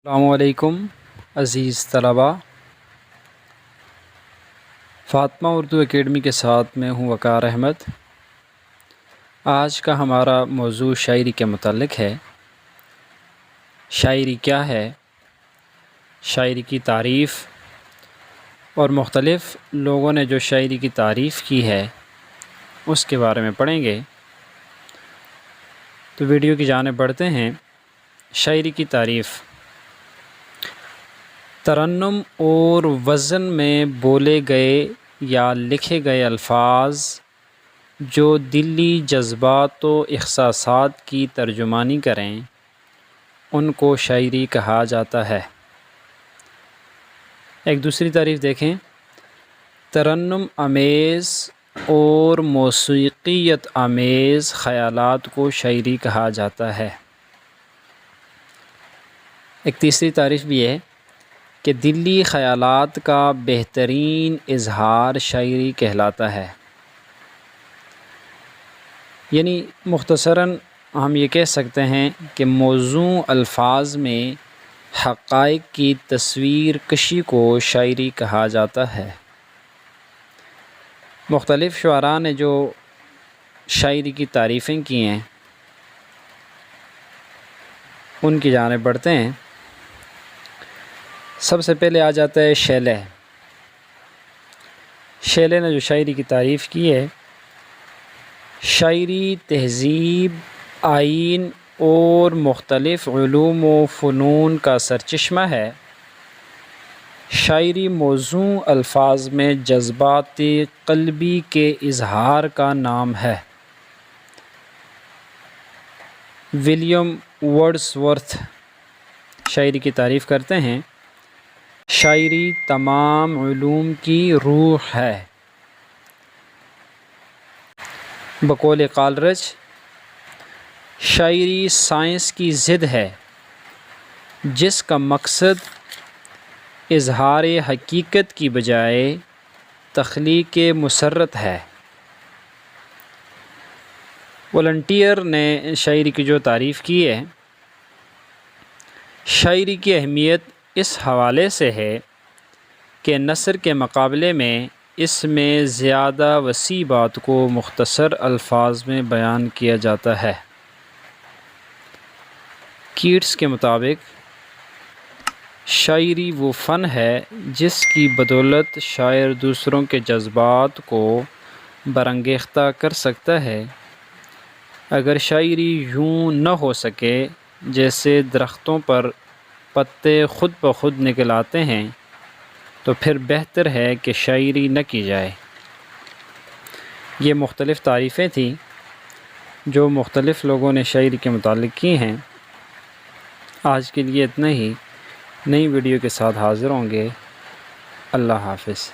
السلام علیکم عزیز طلباء، فاطمہ اردو اکیڈمی کے ساتھ میں ہوں وقار احمد۔ آج کا ہمارا موضوع شاعری کے متعلق ہے۔ شاعری کیا ہے، شاعری کی تعریف اور مختلف لوگوں نے جو شاعری کی تعریف کی ہے اس کے بارے میں پڑھیں گے۔ تو ویڈیو کی جانب بڑھتے ہیں۔ شاعری کی تعریف: ترنم اور وزن میں بولے گئے یا لکھے گئے الفاظ جو دلی جذبات و احساسات کی ترجمانی کریں ان کو شاعری کہا جاتا ہے۔ ایک دوسری تعریف دیکھیں: ترنم آمیز اور موسیقیت آمیز خیالات کو شاعری کہا جاتا ہے۔ ایک تیسری تعریف بھی ہے کہ دلی خیالات کا بہترین اظہار شاعری کہلاتا ہے۔ یعنی مختصراً ہم یہ کہہ سکتے ہیں کہ موزوں الفاظ میں حقائق کی تصویر کشی کو شاعری کہا جاتا ہے۔ مختلف شعراء نے جو شاعری کی تعریفیں کی ہیں ان کی جانب بڑھتے ہیں۔ سب سے پہلے آ جاتا ہے شیلے۔ شیلے نے جو شاعری کی تعریف کی ہے: شاعری تہذیب، آئین اور مختلف علوم و فنون کا سرچشمہ ہے۔ شاعری موزوں الفاظ میں جذبات قلبی کے اظہار کا نام ہے۔ ولیم ورڈزورتھ شاعری کی تعریف کرتے ہیں: شاعری تمام علوم کی روح ہے۔ بقول کالرج: شاعری سائنس کی ضد ہے جس کا مقصد اظہار حقیقت کی بجائے تخلیق مسرت ہے۔ والنٹیئر نے شاعری کی جو تعریف کی ہے: شاعری کی اہمیت اس حوالے سے ہے کہ نثر کے مقابلے میں اس میں زیادہ وسیع بات کو مختصر الفاظ میں بیان کیا جاتا ہے۔ کیٹس کے مطابق شاعری وہ فن ہے جس کی بدولت شاعر دوسروں کے جذبات کو برانگیختہ کر سکتا ہے۔ اگر شاعری یوں نہ ہو سکے جیسے درختوں پر پتے خود بخود نکل آتے ہیں تو پھر بہتر ہے کہ شاعری نہ کی جائے۔ یہ مختلف تعریفیں تھیں جو مختلف لوگوں نے شاعری کے متعلق کی ہیں۔ آج کے لیے اتنا ہی۔ نئی ویڈیو کے ساتھ حاضر ہوں گے۔ اللہ حافظ۔